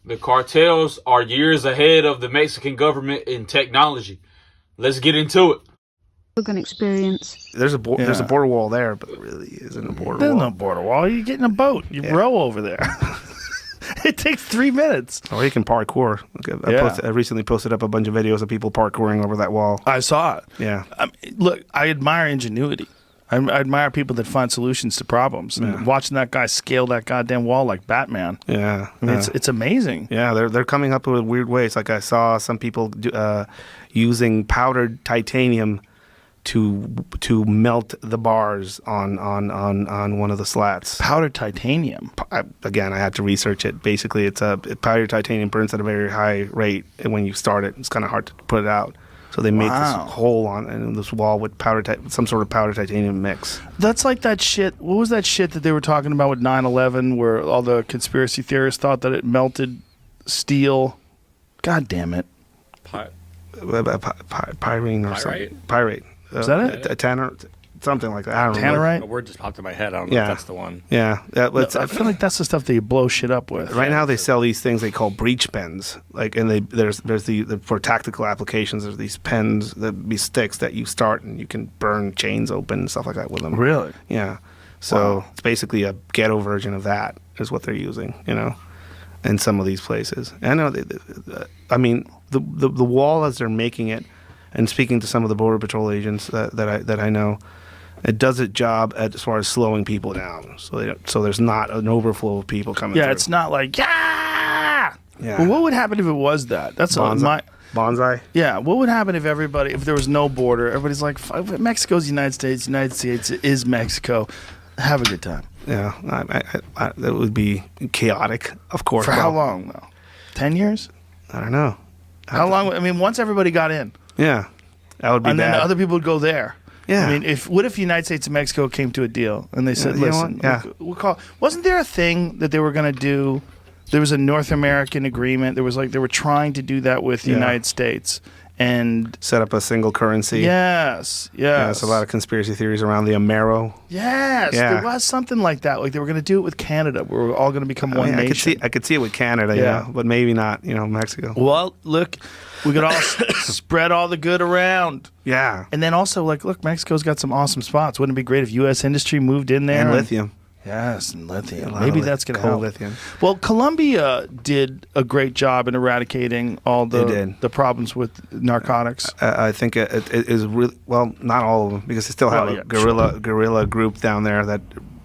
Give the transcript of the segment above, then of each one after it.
The cartels are years ahead of the Mexican government in technology. Let's get into it. An experience. There's a border wall there, but it really isn't a border There's wall. no border wall. You get in a boat. You row over there. It takes 3 minutes. Or you can parkour. I recently posted up a bunch of videos of people parkouring over that wall. I saw it. Yeah. Look, I admire ingenuity. I admire people that find solutions to problems. Yeah. And watching that guy scale that goddamn wall like Batman. Yeah. I mean, it's amazing. Yeah, they're coming up with weird ways. Like I saw some people using powdered titanium to melt the bars on one of the slats. Powdered titanium. Again, I had to research it. Basically, it's powdered titanium burns at a very high rate, and when you start it, it's kind of hard to put it out. So they made this hole in this wall with some sort of powdered titanium mix. That's like that shit. What was that shit that they were talking about with 9/11, where all the conspiracy theorists thought that it melted steel? God damn it! Pyrene or something. Pyrite. Is that it? A tanner, something like that. I don't know. Tannerite? A word just popped in my head. I don't know if that's the one. Yeah. I feel like that's the stuff that you blow shit up with. Right now they sell these things they call breech pens. Like, and there's the for tactical applications. There's these pens, these sticks that you start and you can burn chains open and stuff like that with them. Really? Yeah. So it's basically a ghetto version of that is what they're using. In some of these places. And I know. I mean, the wall as they're making it. And speaking to some of the Border Patrol agents that I know, it does its job as far as slowing people down. So there's not an overflow of people coming. Yeah, through. it's not like yeah. Yeah. Well, what would happen if it was that? That's bonsai. Yeah. What would happen if there was no border? Everybody's like, Mexico's the United States. United States is Mexico. Have a good time. Yeah, that would be chaotic, of course. For how long though? 10 years? I don't know. How long? I mean, once everybody got in. Yeah, that would be and bad. then other people would go there. Yeah. I mean, what if the United States and Mexico came to a deal and they said, listen, we'll call. Wasn't there a thing that they were going to do? There was a North American agreement. There was they were trying to do that with the United States and set up a single currency. Yes. Yeah, there's a lot of conspiracy theories around the Amero. Yes, there was something like that. Like they were going to do it with Canada. We were all going to become one nation. I could see it with Canada, but maybe not. Mexico. Well, look, we could all spread all the good around. Yeah, and then also look, Mexico's got some awesome spots. Wouldn't it be great if U.S. industry moved in there? And lithium. Yes, and lithium. Maybe that's going to help. Lithium. Well, Colombia did a great job in eradicating all the problems with narcotics. I think it is really not all of them because they still have a guerrilla group down there that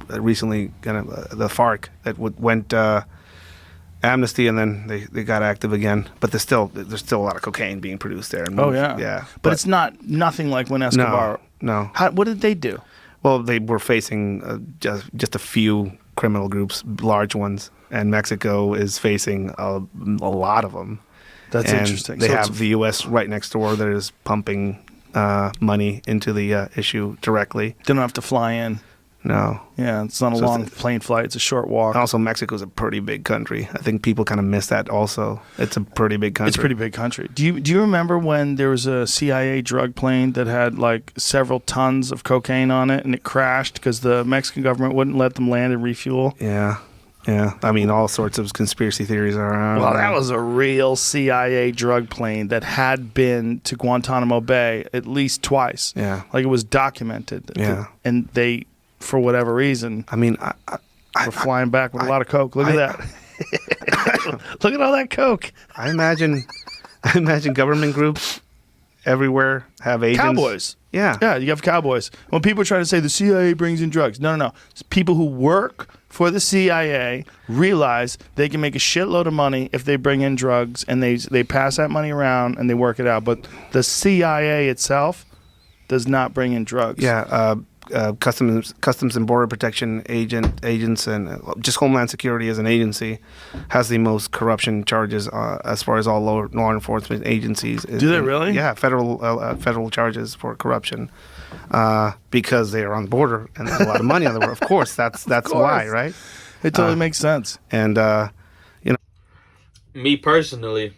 recently the FARC that went amnesty and then they got active again. But there's still a lot of cocaine being produced there. Yeah. But it's nothing like when Escobar. No. What did they do? Well, they were facing just a few criminal groups, large ones, and Mexico is facing a lot of them. That's interesting. They have the U.S. right next door that is pumping money into the issue directly. They don't have to fly in. No. Yeah, it's not a long plane flight. It's a short walk. Also, Mexico's a pretty big country. I think people kind of miss that also. It's a pretty big country. It's a pretty big country. Do you remember when there was a CIA drug plane that had several tons of cocaine on it and it crashed because the Mexican government wouldn't let them land and refuel? Yeah. Yeah. I mean, all sorts of conspiracy theories are around. Well, that was a real CIA drug plane that had been to Guantanamo Bay at least twice. Yeah. It was documented. Yeah. And they, for whatever reason, I mean, we're flying back with a lot of coke. Look at that. Look at all that coke. I imagine government groups everywhere have agents. Cowboys. Yeah. Yeah, you have cowboys. When people are trying to say the CIA brings in drugs, no. It's people who work for the CIA realize they can make a shitload of money if they bring in drugs, and they pass that money around and they work it out. But the CIA itself does not bring in drugs. Yeah. Customs and Border Protection agents and just Homeland Security as an agency has the most corruption charges as far as all law enforcement agencies. Do they really? Yeah, federal charges for corruption because they are on the border and there's a lot of money on the border. Of course, that's why, right? It totally makes sense. And me personally,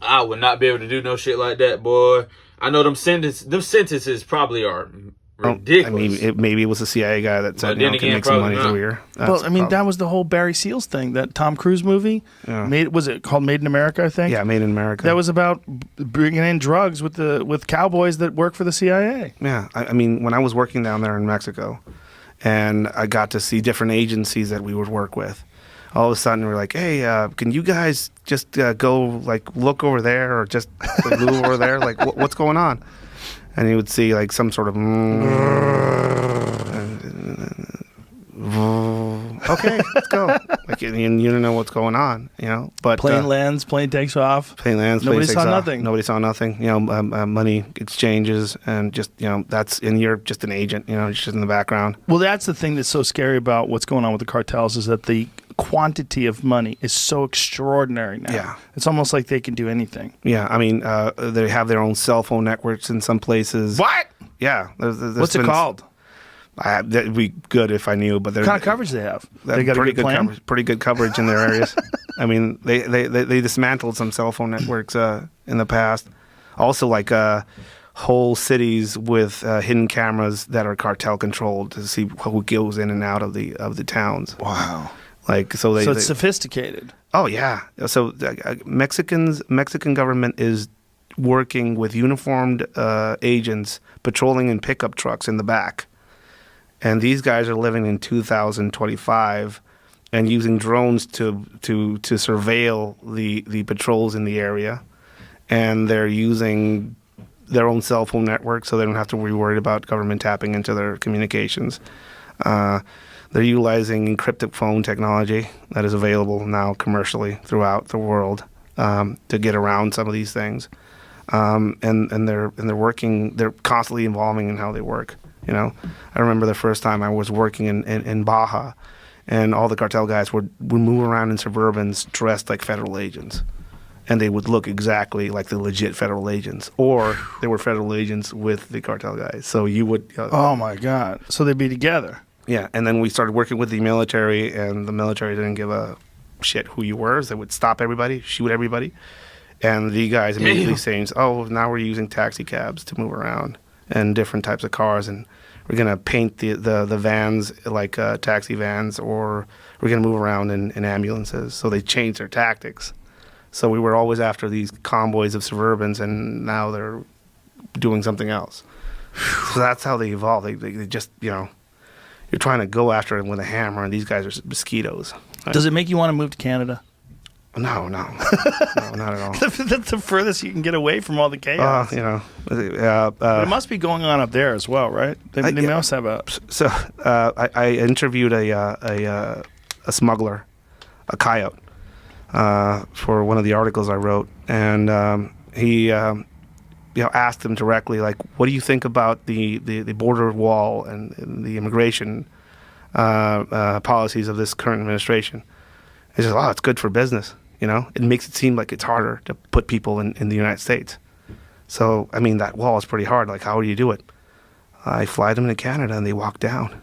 I would not be able to do no shit like that, boy. I know them sentences probably are ridiculous. I mean, maybe it was a CIA guy that said, But then can again, make some probably money not. through here. Well, I mean, that was the whole Barry Seals thing, that Tom Cruise movie. Yeah. Was it called Made in America, I think? Yeah, Made in America. That was about bringing in drugs with cowboys that work for the CIA. Yeah, I mean, when I was working down there in Mexico, and I got to see different agencies that we would work with, all of a sudden we're like, hey, can you guys just go like look over there or just move over there? Like, what's going on? And you would see like some sort of okay, let's go. Like, and you don't know what's going on, But Plane lands, plane takes off. plane lands. Nobody plane saw takes off. nothing. Nobody saw nothing. Money exchanges, and just that's, and you're just an agent. Just in the background. Well, that's the thing that's so scary about what's going on with the cartels is that the quantity of money is so extraordinary now. Yeah. It's almost like they can do anything. Yeah, I mean, they have their own cell phone networks in some places. What? Yeah. There's What's it called? That'd be good if I knew, but What kind of coverage they have? They got a pretty good plan? coverage. Pretty good coverage in their areas. I mean, they dismantled some cell phone networks in the past. Also, like whole cities with hidden cameras that are cartel controlled to see who goes in and out of the towns. Wow. Like So it's sophisticated. Oh yeah. So Mexican government is working with uniformed agents patrolling in pickup trucks in the back. And these guys are living in 2025 and using drones to surveil the patrols in the area. And they're using their own cell phone network so they don't have to be worried about government tapping into their communications. They're utilizing encrypted phone technology that is available now commercially throughout the world to get around some of these things. And they're working. They're constantly evolving in how they work. I remember the first time I was working in Baja, and all the cartel guys would move around in Suburbans dressed like federal agents, and they would look exactly like the legit federal agents, or they were federal agents with the cartel guys. So you would. Oh my God! So they'd be together. Yeah, and then we started working with the military, and the military didn't give a shit who you were. So they would stop everybody, shoot everybody, and the guys immediately saying, "Oh, now we're using taxi cabs to move around and different types of cars, and we're gonna paint the vans like taxi vans, or we're gonna move around in ambulances." So they changed their tactics. So we were always after these convoys of Suburbans, and now they're doing something else. So that's how they evolve. They just you're trying to go after it with a hammer, and these guys are mosquitoes. Right? Does it make you want to move to Canada? No, not at all. That's the furthest you can get away from all the chaos. But it must be going on up there as well, right? They must have a. So I interviewed a smuggler, a coyote, for one of the articles I wrote, and he asked him directly, like, what do you think about the border wall and the immigration policies of this current administration? He says, "Oh, it's good for business. It makes it seem like it's harder to put people in the United States." So, I mean, that wall is pretty hard. Like, how do you do it? I fly them to Canada, and they walk down.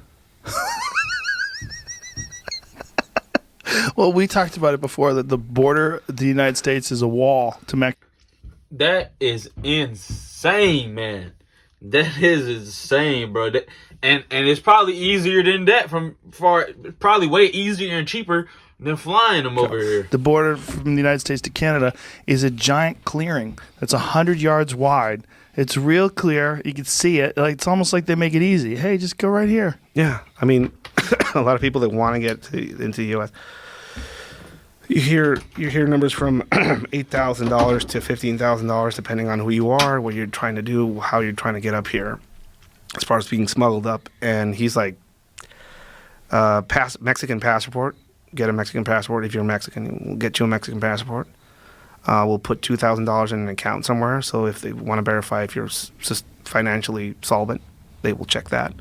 Well, we talked about it before, that the border of the United States is a wall to Mexico. That is insane, man. That is insane, bro. And it's probably easier than that probably way easier and cheaper than flying them over here. The border from the United States to Canada is a giant clearing that's 100 yards wide. It's real clear. You can see it. Like, it's almost like they make it easy. Hey, just go right here. Yeah. I mean, a lot of people that want to get into the U.S., you hear numbers from $8,000 to $15,000 depending on who you are, what you're trying to do, how you're trying to get up here, as far as being smuggled up. And he's like, Mexican passport. Get a Mexican passport if you're Mexican. We'll get you a Mexican passport. We'll put $2,000 in an account somewhere. So if they want to verify if you're financially solvent, they will check that,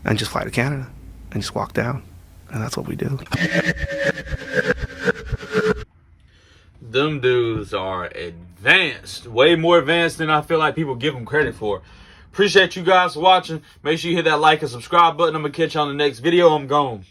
and just fly to Canada and just walk down. And that's what we do. Them dudes are advanced. Way more advanced than I feel like people give them credit for. Appreciate you guys for watching. Make sure you hit that like and subscribe button. I'm going to catch you on the next video. I'm gone.